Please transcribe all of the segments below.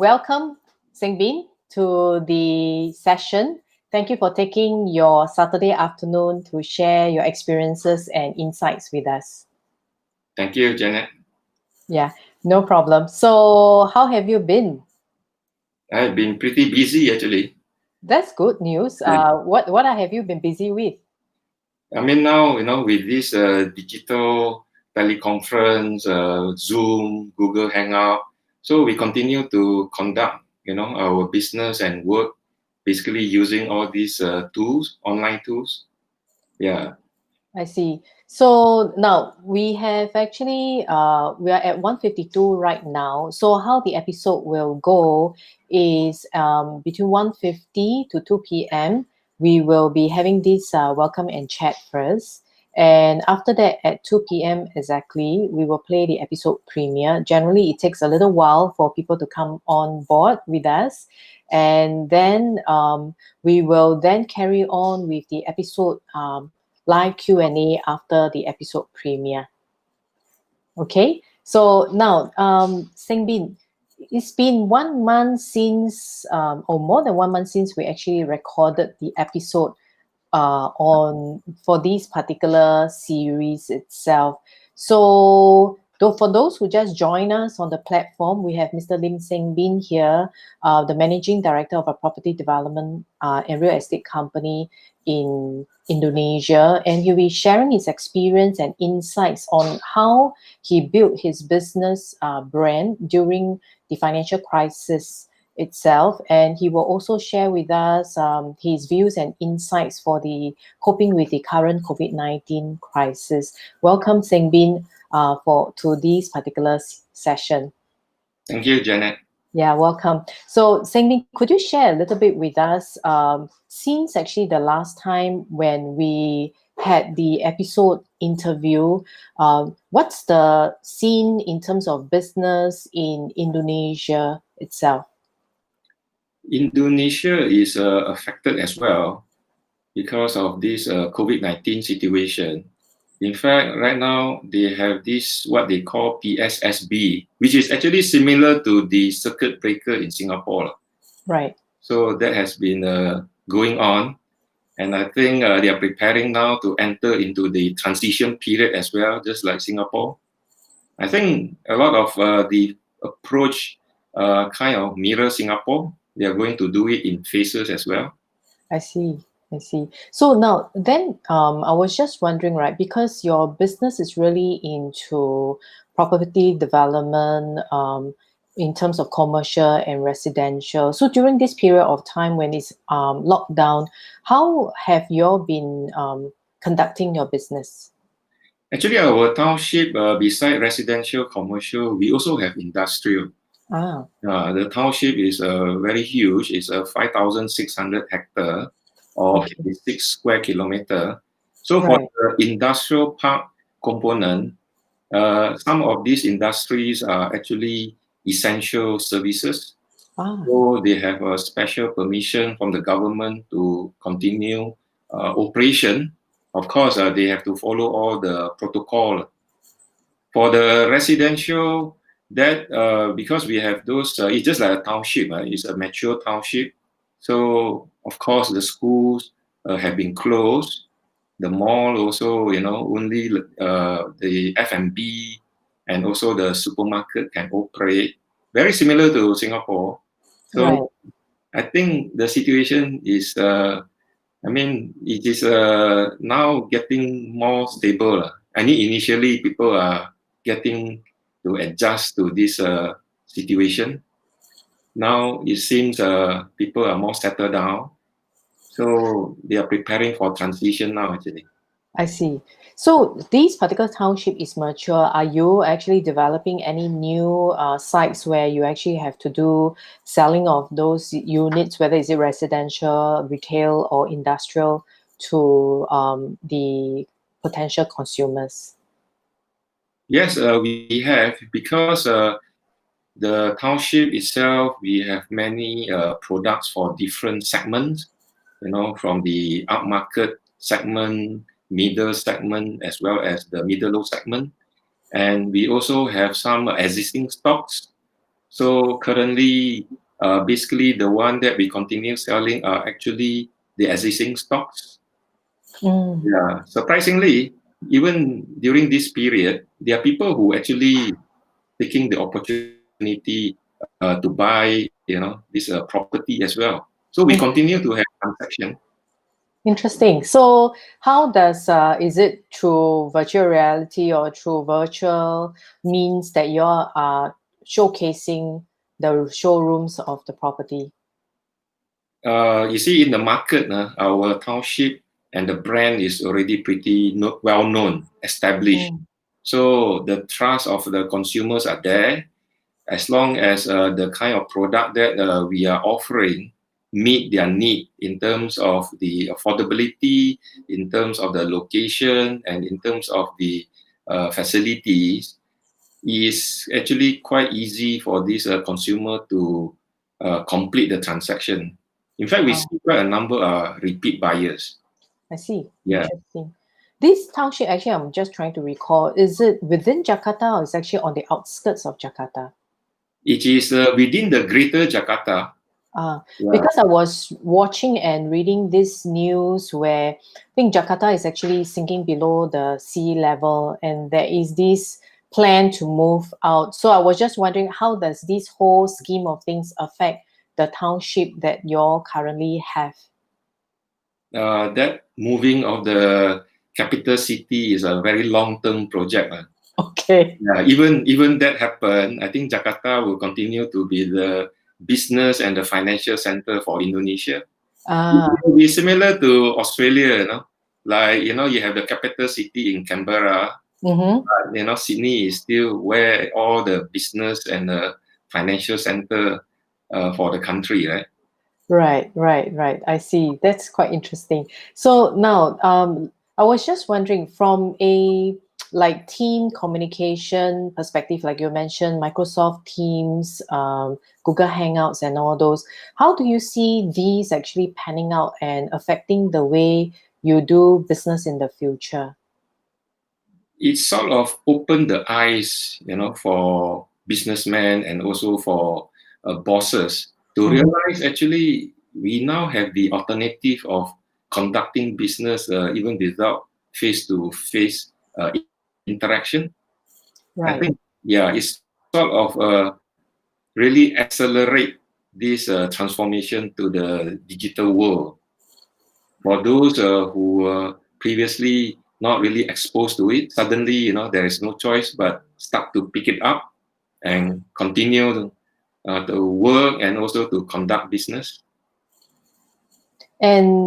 Welcome, Bin, to the session. Thank you for taking your Saturday afternoon to share your experiences and insights with us. Thank you, Janet. Yeah, no problem. So, how have you been? I've been pretty busy actually. That's good news. Yeah. What have you been busy with? I mean, now, with this digital teleconference, Zoom, Google Hangout, so we continue to conduct, our business and work, basically using all these tools, online tools. Yeah. I see. So now we have actually we are at 1:52 right now. So how the episode will go is between 1:50 to 2 p.m. we will be having this welcome and chat first. And after that, at 2 p.m. exactly, we will play the episode premiere. Generally, it takes a little while for people to come on board with us. And then we will then carry on with the episode live Q&A after the episode premiere. Okay, so now, Bin, it's been 1 month since, or more than 1 month since we actually recorded the episode on for this particular series itself. So, for those who just join us on the platform, we have Mr. Lim Seng here, the managing director of a property development and real estate company in Indonesia, and he'll be sharing his experience and insights on how he built his business brand during the financial crisis itself, and he will also share with us his views and insights for the coping with the current COVID-19 crisis. Welcome, Bin, to this particular session. Thank you, Janet. Yeah, welcome. So, Bin, could you share a little bit with us, since actually the last time when we had the episode interview, what's the scene in terms of business in Indonesia itself? Indonesia is affected as well because of this COVID-19 situation. In fact, right now they have this what they call PSSB, which is actually similar to the circuit breaker in Singapore. Right. So that has been going on, and I think they are preparing now to enter into the transition period as well, just like Singapore. I think a lot of the approach kind of mirror Singapore. They are going to do it in phases as well. I see. So now, then, I was just wondering, right, because your business is really into property development, in terms of commercial and residential. So during this period of time when it's locked down, how have you all been conducting your business? Actually, our township, beside residential, commercial, we also have industrial. The township is very huge. It's a 5,600 hectare or 56 square kilometer. So for the industrial park component, some of these industries are actually essential services. So they have a special permission from the government to continue operation. Of course, they have to follow all the protocol. For the residential, that because we have those, it's just like a township. It's a mature township. So of course, the schools have been closed. The mall also, only the F&B and also the supermarket can operate. Very similar to Singapore. So I think the situation is, it is now getting more stable. I mean, initially people are getting to adjust to this situation. Now it seems people are more settled down. So they are preparing for transition now, actually. I see. So this particular township is mature. Are you actually developing any new sites where you actually have to do selling of those units, whether it's residential, retail, or industrial, to the potential consumers? Yes, we have, because the township itself, we have many products for different segments, from the upmarket segment, middle segment, as well as the middle low segment. And we also have some existing stocks. So currently, basically the one that we continue selling are actually the existing stocks. Yeah, surprisingly, even during this period, there are people who actually taking the opportunity to buy, this property as well. So we continue to have transaction. Interesting. So how does, is it through virtual reality or through virtual means that you're showcasing the showrooms of the property? You see, in the market, our township and the brand is already pretty well known, established. So the trust of the consumers are there. As long as the kind of product that we are offering meet their need in terms of the affordability, in terms of the location, and in terms of the facilities, is actually quite easy for this consumer to complete the transaction. In fact, we see quite a number of repeat buyers. I see. Yeah. Interesting. This township, actually, I'm just trying to recall, is it within Jakarta or is actually on the outskirts of Jakarta? It is within the greater Jakarta. Because I was watching and reading this news where I think Jakarta is actually sinking below the sea level and there is this plan to move out. So I was just wondering, how does this whole scheme of things affect the township that you currently have? That moving of the capital city is a very long-term project. Okay. Yeah, even that happen, I think Jakarta will continue to be the business and the financial center for Indonesia. It will be similar to Australia, like you have the capital city in Canberra. But, Sydney is still where all the business and the financial center for the country, right? Right. I see. That's quite interesting. So now, I was just wondering from a like team communication perspective, like you mentioned, Microsoft Teams, Google Hangouts, and all those. How do you see these actually panning out and affecting the way you do business in the future? It sort of opened the eyes, for businessmen and also for bosses to realize actually we now have the alternative of conducting business even without face-to-face interaction. I think, it's sort of really accelerate this transformation to the digital world. For those who were previously not really exposed to it, suddenly, there is no choice but start to pick it up and continue to work and also to conduct business. And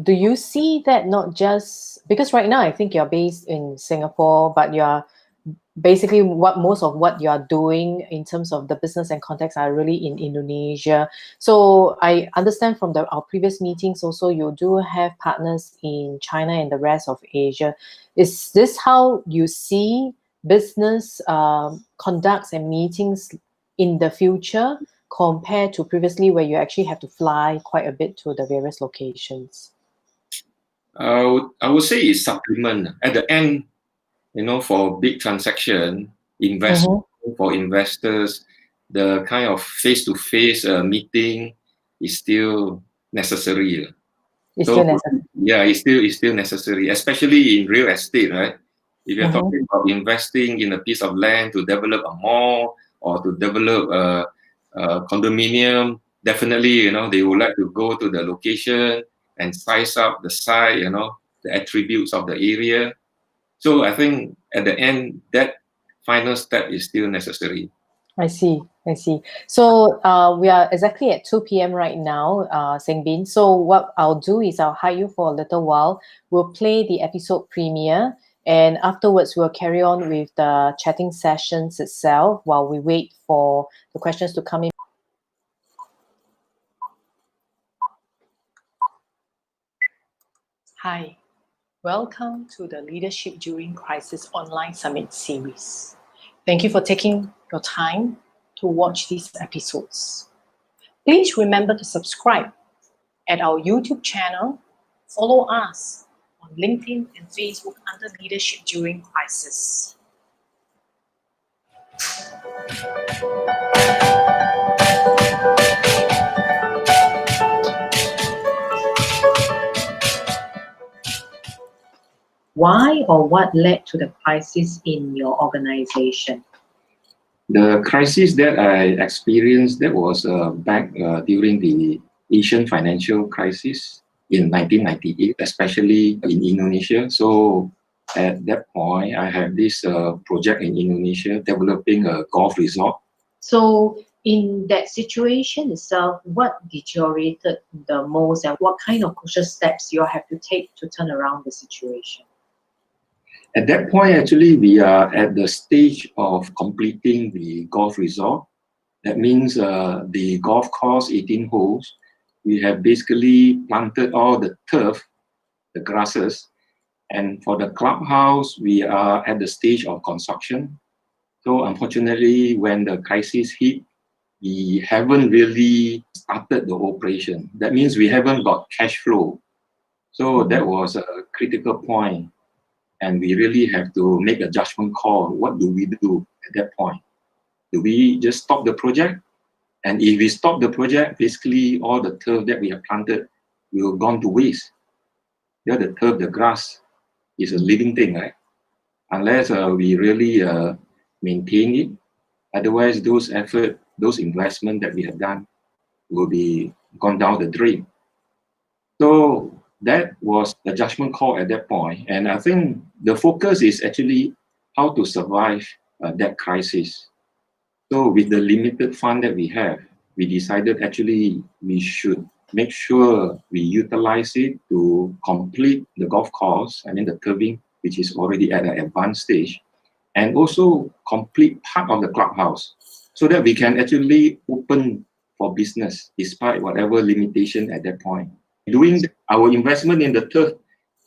do you see that not just because right now I think you're based in Singapore, but you're basically most of what you are doing in terms of the business and context are really in Indonesia. So I understand from our previous meetings also you do have partners in China and the rest of Asia. Is this how you see business conducts and meetings in the future compared to previously where you actually have to fly quite a bit to the various locations? I would say it's supplement. At the end, for big transaction, for investors, the kind of face-to-face meeting is still necessary. Yeah, it's still necessary, especially in real estate, right? If you're talking about investing in a piece of land to develop a mall or to develop a condominium, definitely, they would like to go to the location and size up the site, the attributes of the area. So I think at the end, that final step is still necessary. I see. So we are exactly at 2 p.m. right now, Seng Bin. So what I'll do is I'll hide you for a little while. We'll play the episode premiere, and afterwards we'll carry on with the chatting sessions itself while we wait for the questions to come in. Hi, welcome to the Leadership During Crisis Online Summit series. Thank you for taking your time to watch these episodes. Please remember to subscribe at our YouTube channel, follow us on LinkedIn and Facebook under Leadership During Crisis. Why or what led to the crisis in your organization? The crisis that I experienced, that was back during the Asian financial crisis in 1998, especially in Indonesia. So at that point, I had this project in Indonesia developing a golf resort. So in that situation itself, what deteriorated the most and what kind of crucial steps you have to take to turn around the situation? At that point, actually, we are at the stage of completing the golf resort. That means the golf course, 18 holes, we have basically planted all the turf, the grasses. And for the clubhouse, we are at the stage of construction. So unfortunately, when the crisis hit, we haven't really started the operation. That means we haven't got cash flow. So that was a critical point. And we really have to make a judgment call. What do we do at that point? Do we just stop the project? And if we stop the project, basically all the turf that we have planted will gone to waste. Yeah, the turf, the grass is a living thing, right? Unless we really maintain it. Otherwise, those effort, those investment that we have done will be gone down the drain. So that was the judgment call at that point. And I think the focus is actually how to survive that crisis. So with the limited fund that we have, we decided actually we should make sure we utilize it to complete the golf course, I mean the curving, which is already at an advanced stage, and also complete part of the clubhouse so that we can actually open for business despite whatever limitation at that point. Doing our investment in the turf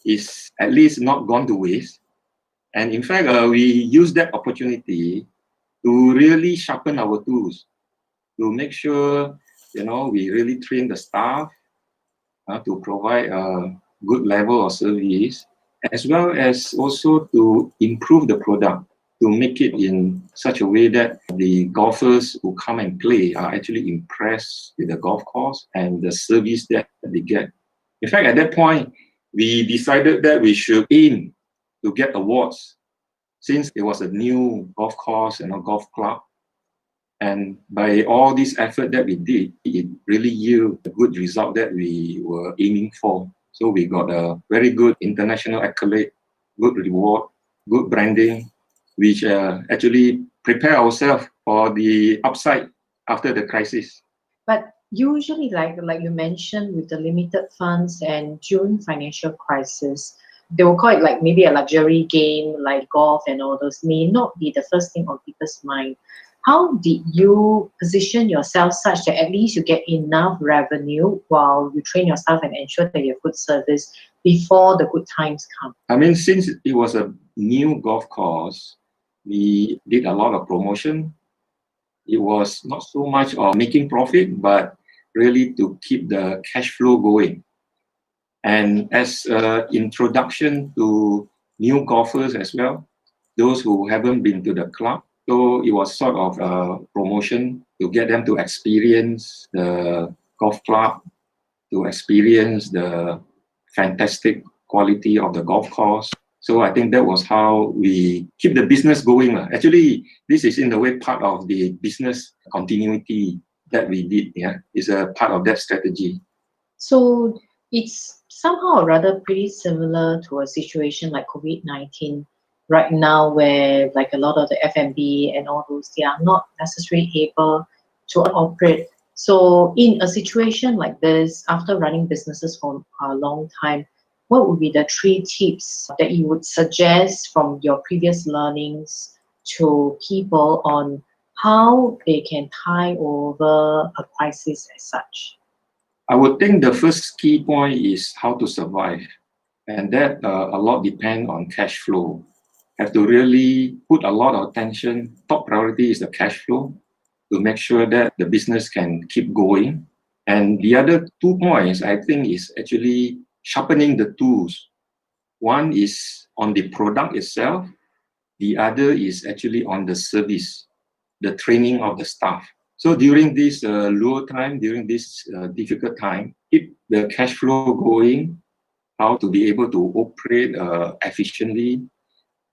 is at least not gone to waste. And in fact, we use that opportunity to really sharpen our tools, to make sure, we really train the staff to provide a good level of service, as well as also to improve the product, to make it in such a way that the golfers who come and play are actually impressed with the golf course and the service that they get. In fact, at that point, we decided that we should aim to get awards since it was a new golf course and a golf club. And by all this effort that we did, it really yielded a good result that we were aiming for. So we got a very good international accolade, good reward, good branding, which actually prepare ourselves for the upside after the crisis. But usually, like you mentioned, with the limited funds and during financial crisis, they will call it like maybe a luxury game like golf and all those may not be the first thing on people's mind. How did you position yourself such that at least you get enough revenue while you train your staff and ensure that you have good service before the good times come? I mean, since it was a new golf course, we did a lot of promotion. It was not so much of making profit, but really to keep the cash flow going. And as an introduction to new golfers as well, those who haven't been to the club, so it was sort of a promotion to get them to experience the golf club, to experience the fantastic quality of the golf course. So I think that was how we keep the business going. Actually, this is in a way part of the business continuity that we did. Yeah, it's a part of that strategy. So it's somehow rather pretty similar to a situation like COVID-19 right now, where like a lot of the F&B and all those, they are not necessarily able to operate. So in a situation like this, after running businesses for a long time, what would be the 3 tips that you would suggest from your previous learnings to people on how they can tide over a crisis as such? I would think the first key point is how to survive. And that a lot depends on cash flow. Have to really put a lot of attention. Top priority is the cash flow to make sure that the business can keep going. And the other 2 points, I think, is actually sharpening the tools. One is on the product itself. The other is actually on the service. the training of the staff. So during this low time, during this difficult time, keep the cash flow going, how to be able to operate efficiently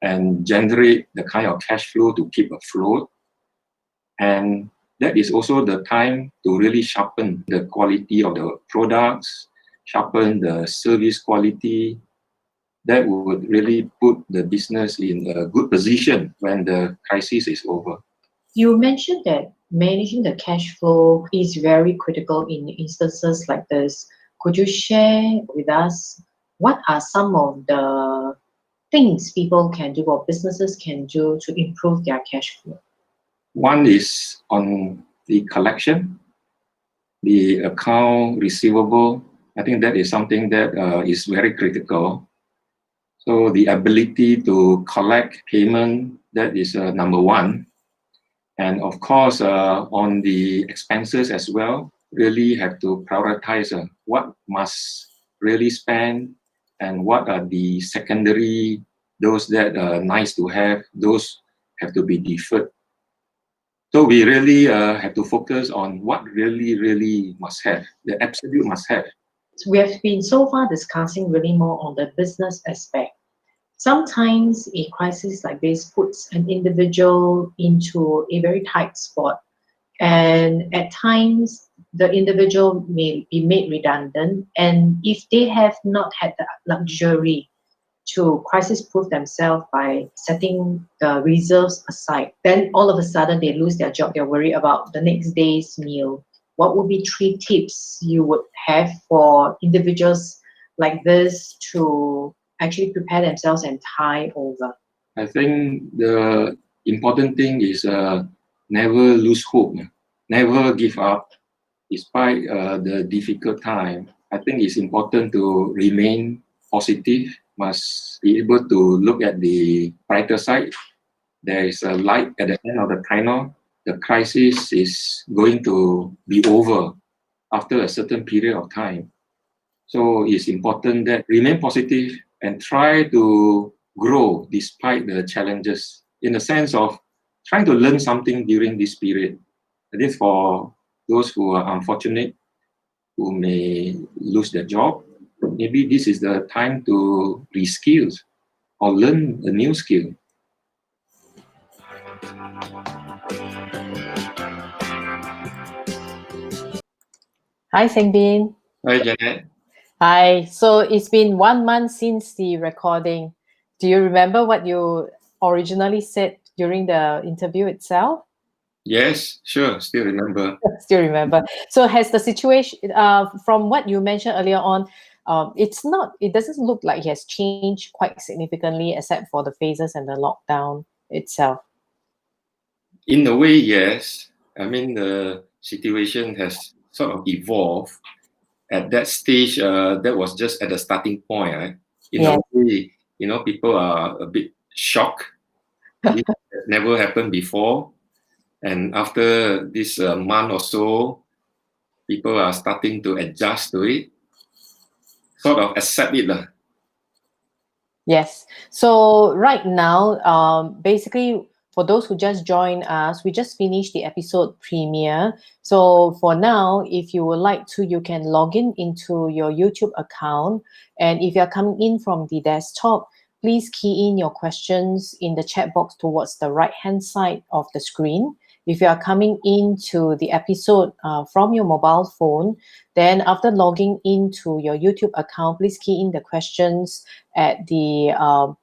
and generate the kind of cash flow to keep afloat. And that is also the time to really sharpen the quality of the products, sharpen the service quality. That would really put the business in a good position when the crisis is over. You mentioned that managing the cash flow is very critical in instances like this. Could you share with us what are some of the things people can do or businesses can do to improve their cash flow? One is on the collection, the account receivable. I think that is something that is very critical. So the ability to collect payment, that is number one. And of course, on the expenses as well, really have to prioritize what must really spend and what are the secondary, those that are nice to have, those have to be deferred. So we really have to focus on what really must have, the absolute must have. We have been so far discussing really more on the business aspect. Sometimes a crisis like this puts an individual into a very tight spot, and at times the individual may be made redundant, and if they have not had the luxury to crisis-proof themselves by setting the reserves aside, then all of a sudden they lose their job, they're worried about the next day's meal. What would be 3 tips you would have for individuals like this to actually prepare themselves and tide over? I think the important thing is never lose hope, never give up despite the difficult time. I think it's important to remain positive, must be able to look at the brighter side. There is a light at the end of the tunnel. The crisis is going to be over after a certain period of time. So it's important that remain positive and try to grow despite the challenges, in the sense of trying to learn something during this period. I think for those who are unfortunate, who may lose their job, maybe this is the time to reskill or learn a new skill. Hi, Sengbin. Hi, Janet. Hi. So it's been 1 month since the recording. Do you remember what you originally said during the interview itself? Yes, sure. Still remember. Still remember. So has the situation, from what you mentioned earlier on, it doesn't look like it has changed quite significantly except for the phases and the lockdown itself. In a way, yes. I mean, the situation has sort of evolved. At that stage, that was just at the starting point. Right? In a way, people are a bit shocked. This has never happened before. And after this month or so, people are starting to adjust to it, sort of accept it. Yes. So right now, basically, for those who just joined us, we just finished the episode premiere. So for now, if you would like to, you can log in into your YouTube account. And if you're coming in from the desktop, please key in your questions in the chat box towards the right-hand side of the screen. If you are coming into the episode from your mobile phone, then after logging into your YouTube account, please key in the questions at the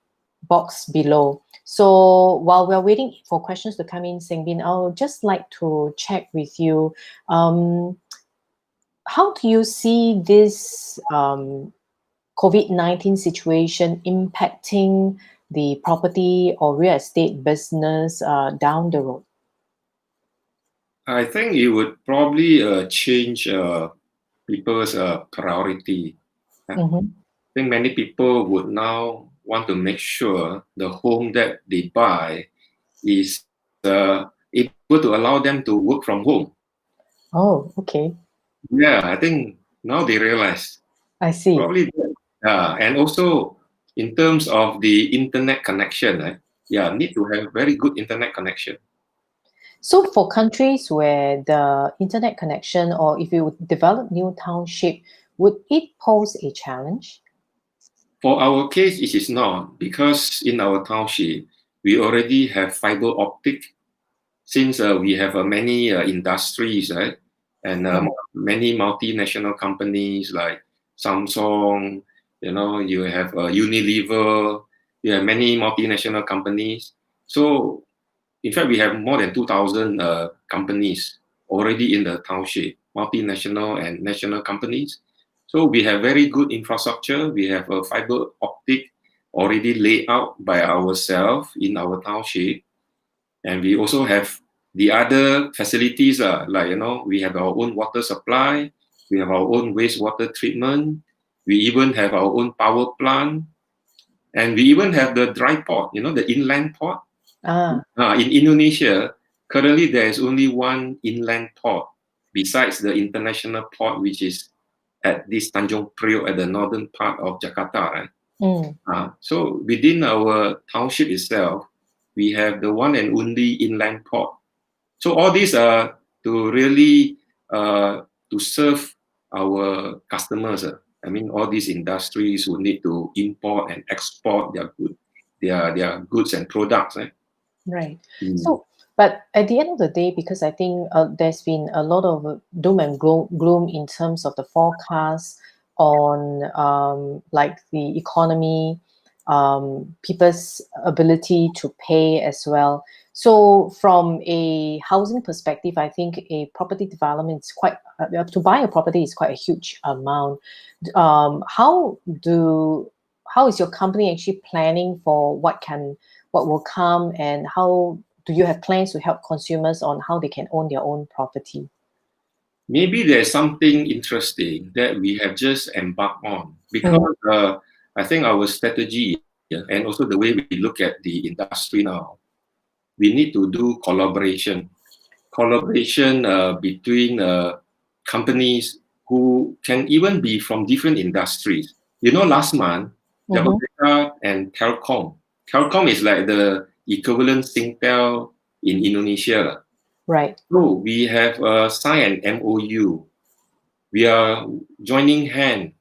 box below. So while we're waiting for questions to come in, Sengbin, I would just like to check with you. How do you see this COVID-19 situation impacting the property or real estate business down the road? I think it would probably change people's priority. I think many people would now want to make sure the home that they buy is able to allow them to work from home. Oh, okay. Yeah, I think now they realize. I see. Probably, and also in terms of the internet connection, need to have very good internet connection. So for countries where the internet connection, or if you develop new township, would it pose a challenge? For our case, it is not, because in our township, we already have fiber optic, since we have many industries, right? And many multinational companies like Samsung, you have Unilever, you have many multinational companies. So, in fact, we have more than 2,000 companies already in the township, multinational and national companies. So we have very good infrastructure. We have a fiber optic already laid out by ourselves in our township. And we also have the other facilities, like, we have our own water supply, we have our own wastewater treatment, we even have our own power plant, and we even have the dry port, the inland port. In Indonesia, currently there is only one inland port besides the international port, which is at this Tanjung Priok at the northern part of Jakarta. Right? So within our township itself, we have the one and only inland port. So all these are to really to serve our customers. I mean, all these industries who need to import and export their goods and products. Right. So, but at the end of the day, because I think there's been a lot of doom and gloom in terms of the forecast on like the economy, people's ability to pay as well. So from a housing perspective, I think a property development is quite, to buy a property is quite a huge amount. How is your company actually planning for what will come, and how do you have plans to help consumers on how they can own their own property? Maybe there's something interesting that we have just embarked on, because I think our strategy and also the way we look at the industry now, we need to do collaboration between companies who can even be from different industries. Last month, Jababeka and Telkom. Telkom is like the equivalent Singtel in Indonesia. Right. So we have signed an MOU. We are joining hands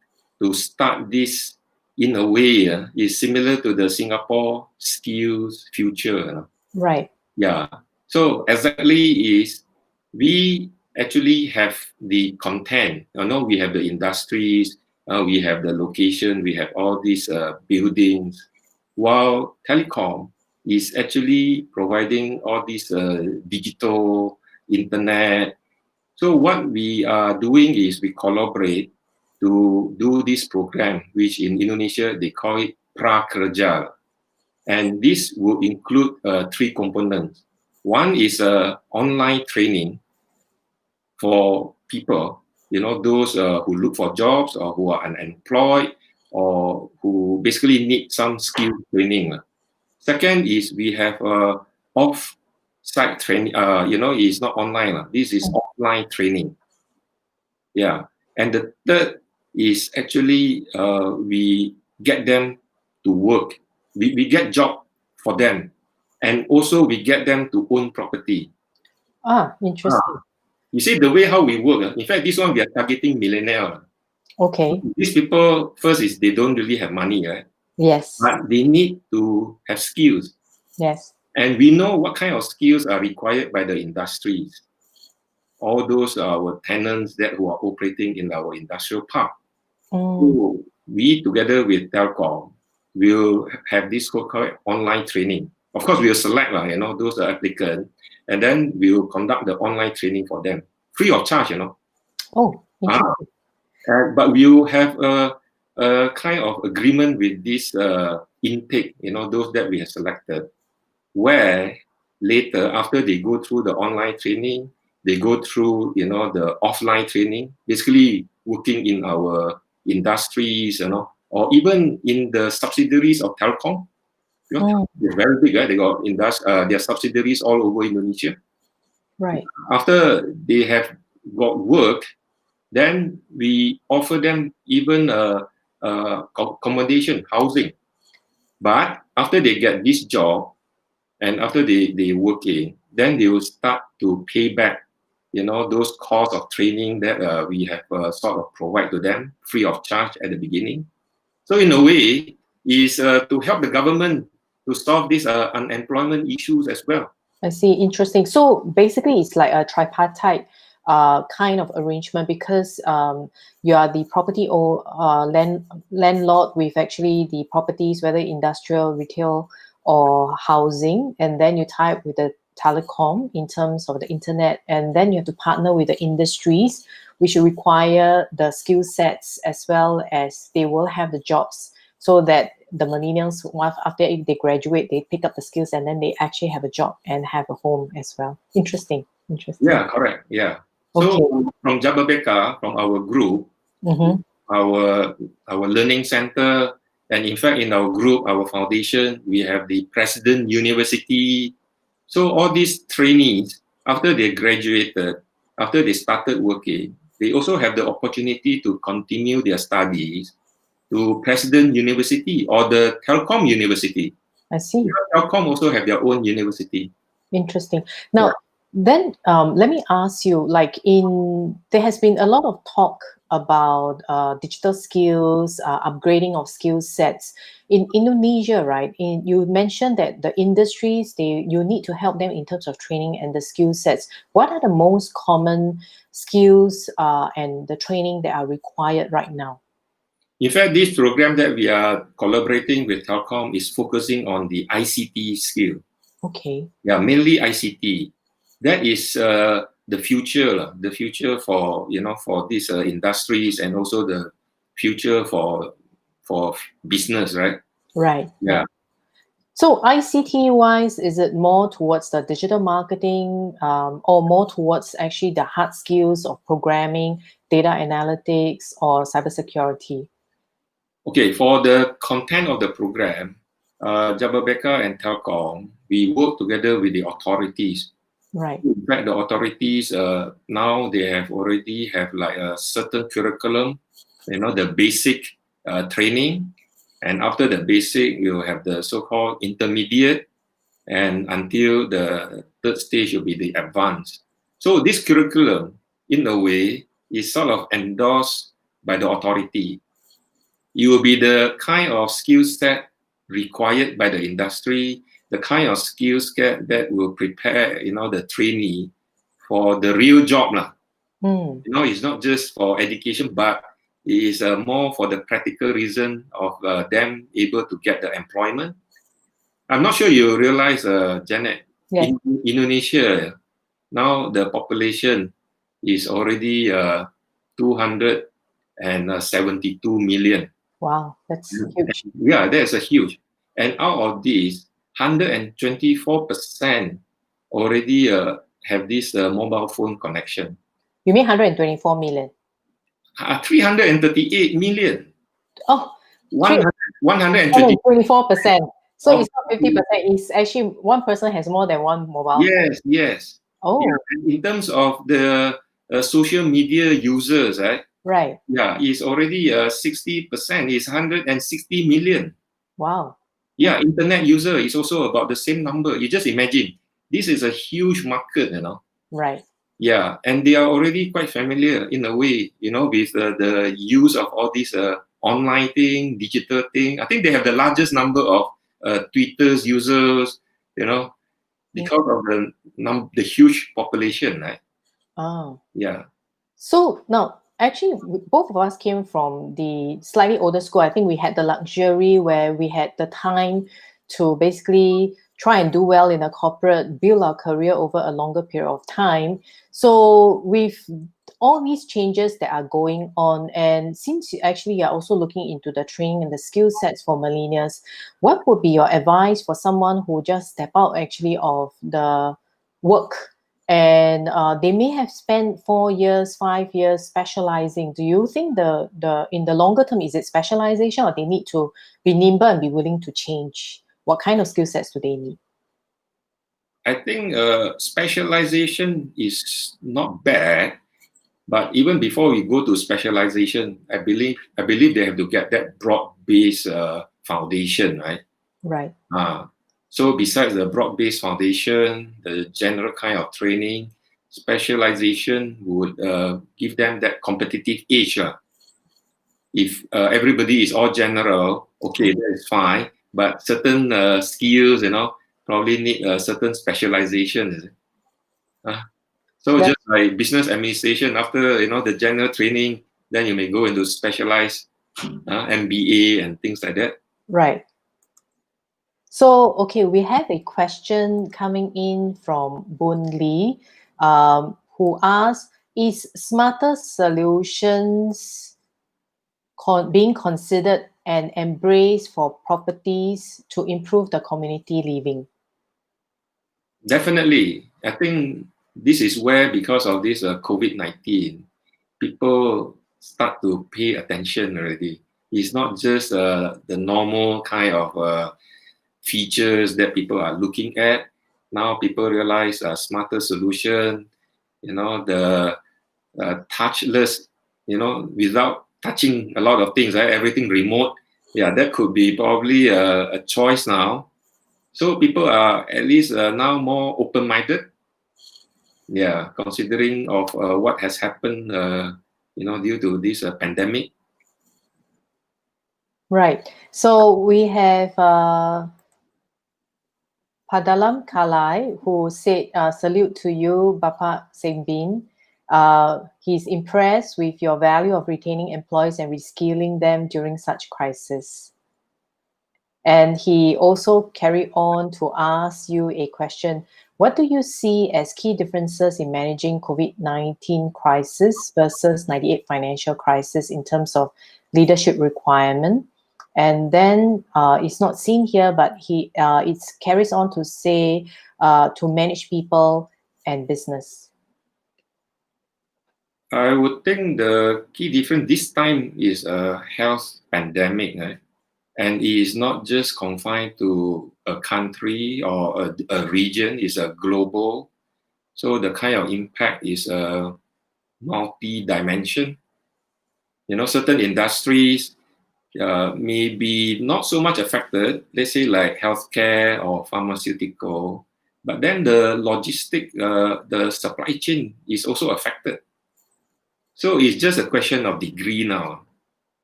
to start this in a way is similar to the Singapore Skills Future. Right. Yeah. So exactly is we actually have the content. We have the industries, we have the location, we have all these buildings, while telecom is actually providing all these digital internet. So what we are doing is we collaborate to do this program, which in Indonesia they call it Prakerja. And this will include 3 components. One is online training for people, those who look for jobs or who are unemployed or who basically need some skill training. Second is we have off-site training. It's not online. This is offline training. Yeah. And the third is actually we get them to work. We get job for them, and also we get them to own property. Interesting. You see the way how we work. In fact, this one we are targeting millennials. Okay. These people, first is they don't really have money, right? Yes. But they need to have skills. Yes. And we know what kind of skills are required by the industries. All those are our tenants who are operating in our industrial park. So we, together with Telkom, will have this so-called online training. Of course, we'll select those applicants, and then we'll conduct the online training for them, free of charge. Oh, interesting. But we'll have a kind of agreement with this intake, those that we have selected, where later, after they go through the online training, they go through, the offline training, basically working in our industries, or even in the subsidiaries of Telkom. They're very big, right? They got their subsidiaries all over Indonesia. Right. After they have got work, then we offer them even accommodation, housing. But after they get this job, and after they working, then they will start to pay back, those costs of training that we have sort of provide to them free of charge at the beginning. So in a way, is to help the government to solve these unemployment issues as well. I see. Interesting. So basically, it's like a tripartite kind of arrangement, because you are the property or landlord with actually the properties, whether industrial, retail, or housing, and then you tie up with the telecom in terms of the internet, and then you have to partner with the industries, which require the skill sets, as well as they will have the jobs, so that the millennials, after they graduate, they pick up the skills and then they actually have a job and have a home as well. Interesting. Yeah, correct. Yeah. Okay. So from Jababeka, from our group, our learning center, and in fact in our group, our foundation, we have the President University. So all these trainees, after they graduated, after they started working, they also have the opportunity to continue their studies to President University or the Telkom University. I see. Telkom also have their own university. Interesting. Now, then let me ask you, like there has been a lot of talk about digital skills, upgrading of skill sets in Indonesia, right? You mentioned that the industries, you need to help them in terms of training and the skill sets. What are the most common skills and the training that are required right now? In fact, this program that we are collaborating with Telkom is focusing on the ICT skill. Okay. Yeah, mainly ICT. That is the future for for these industries, and also the future for business, right? Right. Yeah. So ICT wise, is it more towards the digital marketing, or more towards actually the hard skills of programming, data analytics, or cybersecurity? Okay, for the content of the program, Jababeka and Telkom, we work together with the authorities. Right. In fact, the authorities now they have already have like a certain curriculum, the basic training, and after the basic, you have the so-called intermediate, and until the third stage will be the advanced. So this curriculum, in a way, is sort of endorsed by the authority. It will be the kind of skill set required by the industry, the kind of skill set that will prepare, the trainee for the real job. It's not just for education, but it is more for the practical reason of them able to get the employment. I'm not sure you realize, Janet, in Indonesia, now the population is already 272 million. Wow, that's huge. Yeah, that's a huge. And out of these, 124% already have this mobile phone connection. You mean 124 million? 338 million. Oh, 124%. So it's not 50%. It's actually one person has more than one mobile. Yes. Oh. Yeah, in terms of the social media users, right? Right. Yeah, it's already 60%. It's 160 million. Wow. Yeah, internet user is also about the same number. You just imagine, this is a huge market, Right. Yeah, and they are already quite familiar in a way, with the use of all these online thing, digital thing. I think they have the largest number of Twitter's users, because of the huge population, right? Oh. Yeah. So now, actually, both of us came from the slightly older school. I think we had the luxury where we had the time to basically try and do well in a corporate, build our career over a longer period of time. So with all these changes that are going on, and since you actually are also looking into the training and the skill sets for millennials, what would be your advice for someone who just step out actually of the work, and they may have spent 4 years, 5 years specializing? Do you think in the longer term, is it specialization, or they need to be nimble and be willing to change? What kind of skill sets do they need? I think specialization is not bad, but even before we go to specialization, I believe they have to get that broad-based foundation, right? Right. So besides the broad-based foundation, the general kind of training, specialization would give them that competitive edge. If everybody is all general, okay, that is fine. But certain skills, probably need certain specialization. So That- just like business administration, after the general training, then you may go into specialized MBA and things like that. Right. So, okay, we have a question coming in from Boon Lee, who asks, is smarter solutions being considered and embraced for properties to improve the community living? Definitely. I think this is where, because of this COVID-19, people start to pay attention already. It's not just the normal kind of features that people are looking at. Now people realize a smarter solution, the touchless, without touching a lot of things, right? Everything remote. Yeah, that could be probably a choice now. So people are at least now more open-minded. Yeah, considering of what has happened, due to this pandemic. Right. So we have Padalam Kalai, who said, salute to you, Bapak Sembin. He's impressed with your value of retaining employees and reskilling them during such crisis. And he also carried on to ask you a question. What do you see as key differences in managing COVID-19 crisis versus 98 financial crisis in terms of leadership requirement? And then it's not seen here, but it carries on to say to manage people and business. I would think the key difference this time is a health pandemic, right? And it is not just confined to a country or a region, it's a global. So the kind of impact is a multi-dimension. Certain industries may be not so much affected, let's say like healthcare or pharmaceutical, but then the the supply chain is also affected. So it's just a question of degree now.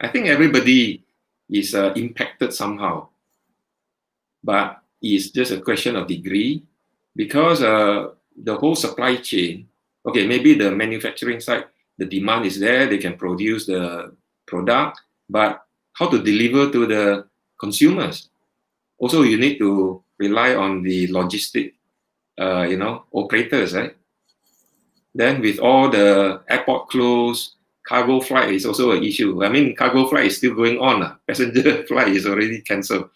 I think everybody is impacted somehow, but it's just a question of degree, because the whole supply chain, okay, maybe the manufacturing side, the demand is there, they can produce the product, but how to deliver to the consumers? Also, you need to rely on the logistic, operators, right? Then with all the airport closed, cargo flight is also an issue. I mean, cargo flight is still going on. Passenger flight is already cancelled.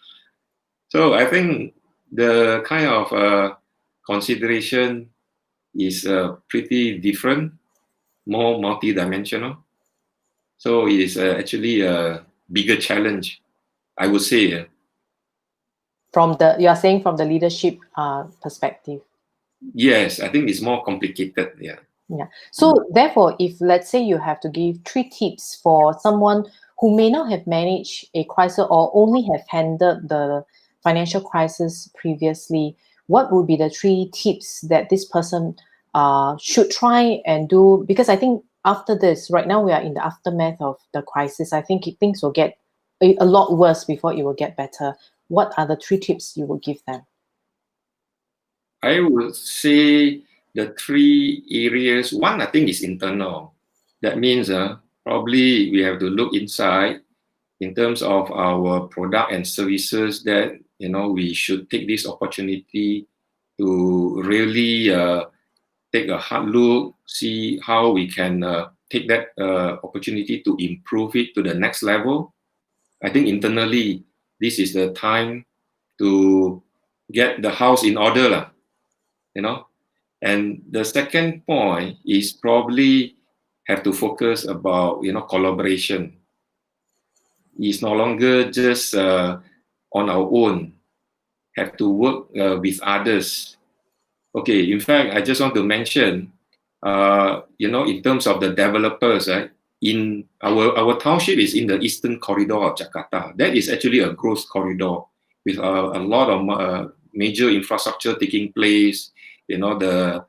So I think the kind of consideration is pretty different, more multi-dimensional. So it is actually a bigger challenge, I would say. You are saying from the leadership perspective? Yes, I think it's more complicated. Yeah. Yeah. So therefore, if let's say you have to give 3 tips for someone who may not have managed a crisis or only have handled the financial crisis previously, what would be the 3 tips that this person should try and do? Because I think after this, right now we are in the aftermath of the crisis. I think things will get a lot worse before it will get better. What are the 3 tips you would give them? I would say the 3 areas. One, I think, is internal. That means probably we have to look inside in terms of our product and services, that we should take this opportunity to really take a hard look, see how we can take that opportunity to improve it to the next level. I think internally, this is the time to get the house in order, And the second point is probably have to focus about, collaboration. It's no longer just on our own, have to work with others. Okay, in fact, I just want to mention, in terms of the developers, right? In our township is in the eastern corridor of Jakarta. That is actually a growth corridor with a lot of major infrastructure taking place. The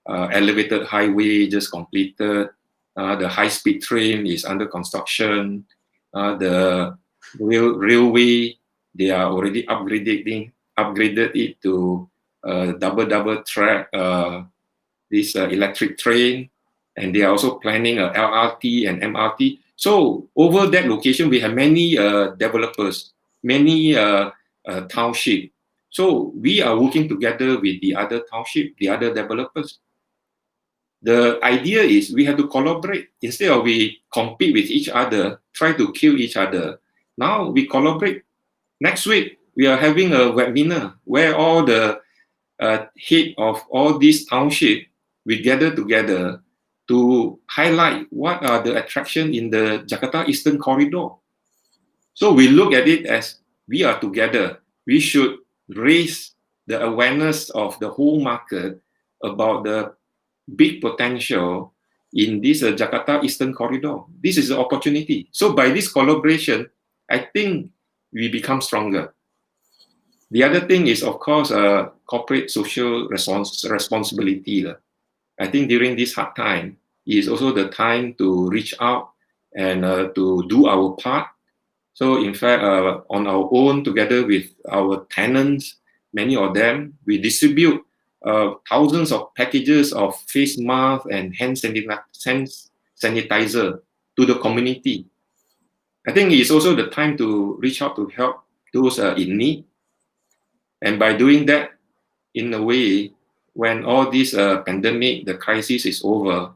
elevated highway just completed. The high-speed train is under construction. The railway, they are already upgraded it to double track, this electric train, and they are also planning a LRT and MRT. So over that location, we have many developers, many township. So we are working together with the other township, the other developers. The idea is we have to collaborate. Instead of we compete with each other, try to kill each other. Now we collaborate. Next week, we are having a webinar where all the head of all these townships, we gather together to highlight what are the attractions in the Jakarta Eastern Corridor. So we look at it as we are together. We should raise the awareness of the whole market about the big potential in this Jakarta Eastern Corridor. This is the opportunity. So by this collaboration, I think we become stronger. The other thing is, of course, corporate social responsibility. I think during this hard time is also the time to reach out and to do our part. So in fact, on our own, together with our tenants, many of them, we distribute thousands of packages of face masks and hand sanitizer to the community. I think it's also the time to reach out to help those in need. And by doing that, in a way, when all this pandemic, the crisis is over,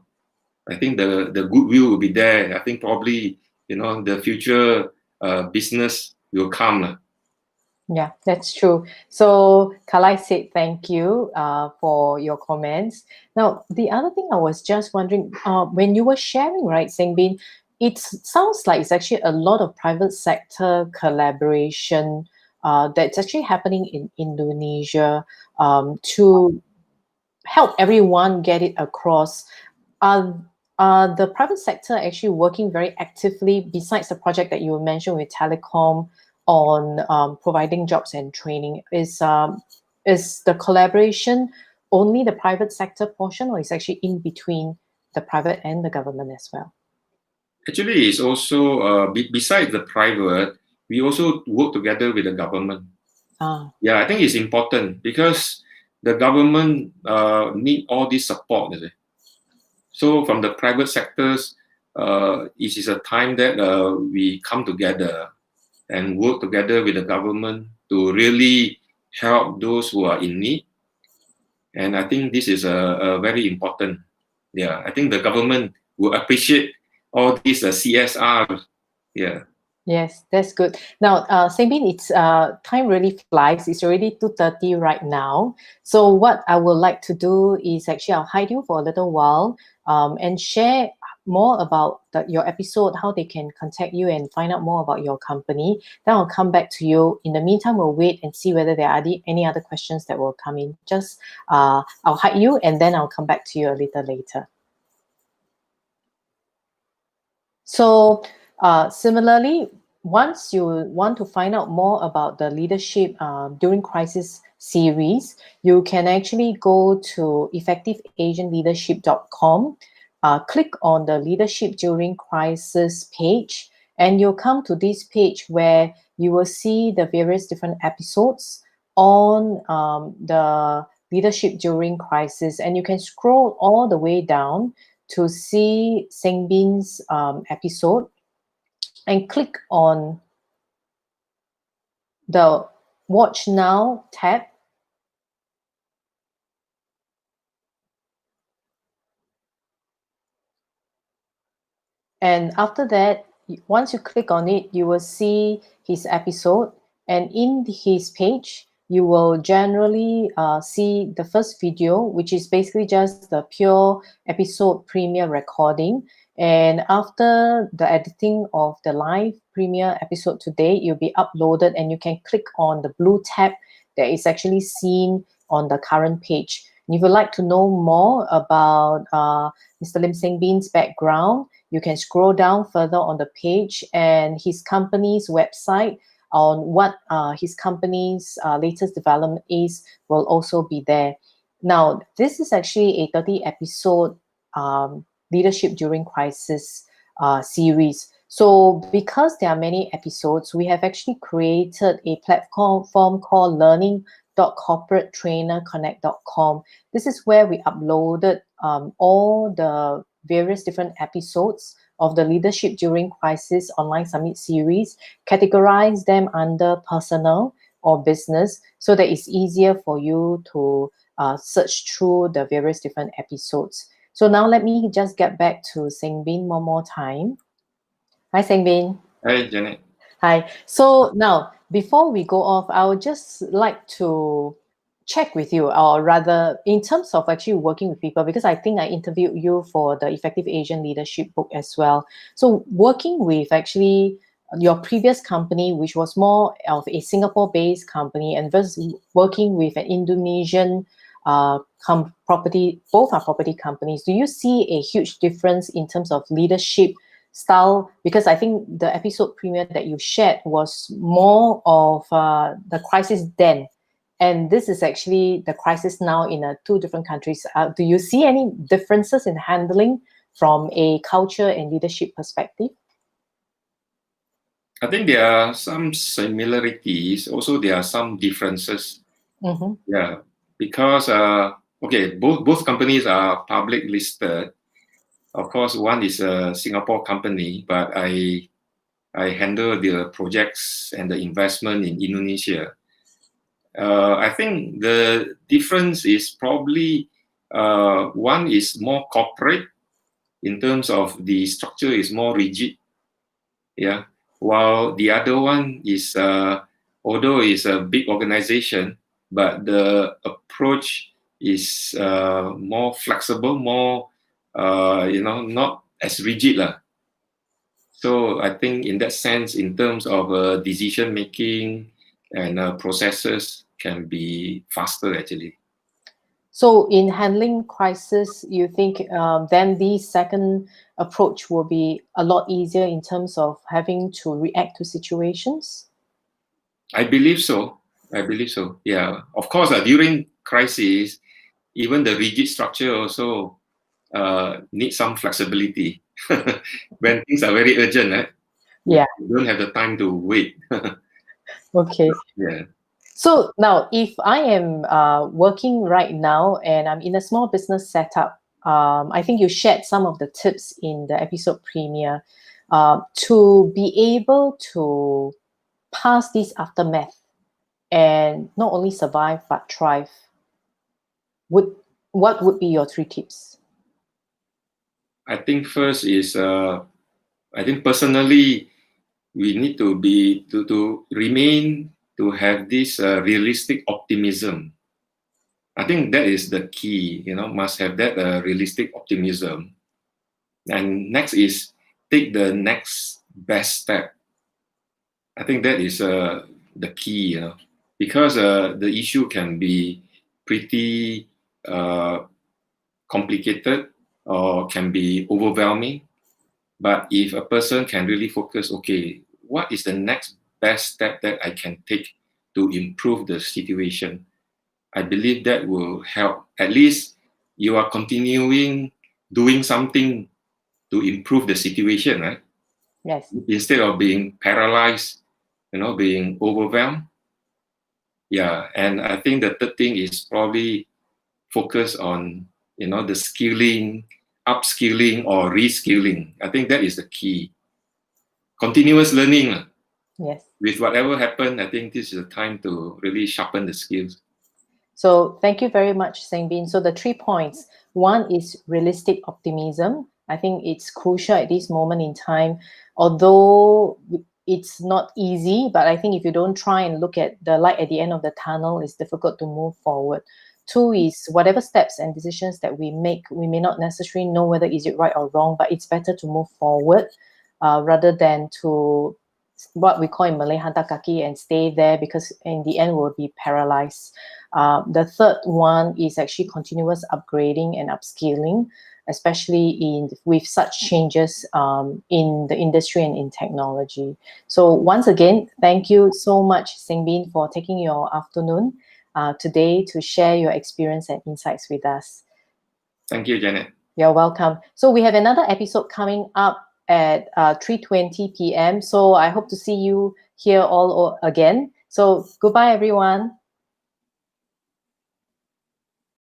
I think the goodwill will be there. I think probably, the future business will come. Yeah, that's true. So Kalai said thank you for your comments. Now, the other thing I was just wondering, when you were sharing, right, Seng Bin, it sounds like it's actually a lot of private sector collaboration that's actually happening in Indonesia to help everyone get it across. Are the private sector actually working very actively besides the project that you mentioned with telecom on providing jobs and training? Is the collaboration only the private sector portion, or is actually in between the private and the government as well? Actually, it's also besides the private, we also work together with the government. Yeah, I think it's important because the government need all this support. So from the private sectors, it is a time that we come together and work together with the government to really help those who are in need. And I think this is a very important. Yeah, I think the government will appreciate all these CSR. Yeah. Yes, that's good. Now, Seng Bin, it's time really flies. It's already 2:30 right now. So what I would like to do is actually I'll hide you for a little while and share more about your episode, how they can contact you and find out more about your company. Then I'll come back to you. In the meantime, we'll wait and see whether there are any other questions that will come in. Just I'll hide you and then I'll come back to you a little later. So similarly, once you want to find out more about the leadership during crisis series, you can actually go to effectiveasianleadership.com, click on the leadership during crisis page, and you'll come to this page where you will see the various different episodes on the leadership during crisis, and you can scroll all the way down to see Seng Bin's episode and click on the Watch Now tab. And after that, once you click on it, you will see his episode. And in his page, you will generally see the first video, which is basically just the pure episode premiere recording. And after the editing of the live premiere episode today, it'll be uploaded and you can click on the blue tab that is actually seen on the current page. And if you'd like to know more about Mr. Lim Seng Bin's background, you can scroll down further on the page, and his company's website on what his company's latest development is will also be there. Now, this is actually a 30 episode leadership during crisis series. So because there are many episodes, we have actually created a platform called learning.corporatetrainerconnect.com. This is where we uploaded all the various different episodes of the Leadership During Crisis online summit series, categorize them under personal or business so that it's easier for you to search through the various different episodes. So now let me just get back to Seng Bin one more time. Hi, Seng Bin. Hi, Janet. Hi. So now, before we go off, I would just like to check with you, or rather, in terms of actually working with people, because I think I interviewed you for the Effective Asian Leadership book as well. So working with actually your previous company, which was more of a Singapore-based company, and versus working with an Indonesian property, both are property companies, do you see a huge difference in terms of leadership style? Because I think the episode premiere that you shared was more of the crisis then, and this is actually the crisis now in two different countries. Do you see any differences in handling from a culture and leadership perspective? I think there are some similarities. Also, there are some differences. Yeah, because okay, both companies are public listed. Of course, one is a Singapore company, but I handle the projects and the investment in Indonesia. I think the difference is probably one is more corporate in terms of the structure is more rigid. Yeah, while the other one is although it's a big organization, but the approach is more flexible, more not as rigid lah. So I think in that sense, in terms of decision making and processes can be faster actually. So in handling crisis, you think then the second approach will be a lot easier in terms of having to react to situations? I believe so. Yeah. Of course, during crisis, even the rigid structure also needs some flexibility. When things are very urgent, right? Yeah. You don't have the time to wait. Okay. Yeah. So now, if I am working right now and I'm in a small business setup, I think you shared some of the tips in the episode premiere to be able to pass this aftermath and not only survive but thrive. What would be your 3 tips? I think first is I think personally we need to be to remain to have this realistic optimism. I think that is the key, must have that realistic optimism. And next is take the next best step. I think that is the key, because the issue can be pretty complicated or can be overwhelming. But if a person can really focus, okay, what is the next best step that I can take to improve the situation? I believe that will help. At least you are continuing doing something to improve the situation, right? Yes. Instead of being paralyzed, being overwhelmed. Yeah, and I think the third thing is probably focus on, the skilling, upskilling or reskilling. I think that is the key. Continuous learning. Yes. With whatever happened, I think this is the time to really sharpen the skills. So thank you very much, Seng Bin. So the 3 points. One is realistic optimism. I think it's crucial at this moment in time, although it's not easy, but I think if you don't try and look at the light at the end of the tunnel, it's difficult to move forward. 2 is whatever steps and decisions that we make, we may not necessarily know whether is it right or wrong, but it's better to move forward rather than to what we call in Malay hantar kaki and stay there, because in the end we'll be paralyzed. The third one is actually continuous upgrading and upskilling. especially with such changes in the industry and in technology. So once again, thank you so much, Seng Bin, for taking your afternoon today to share your experience and insights with us. Thank you, Janet. You're welcome. So we have another episode coming up at 3:20 p.m. So I hope to see you here all again. So goodbye, everyone.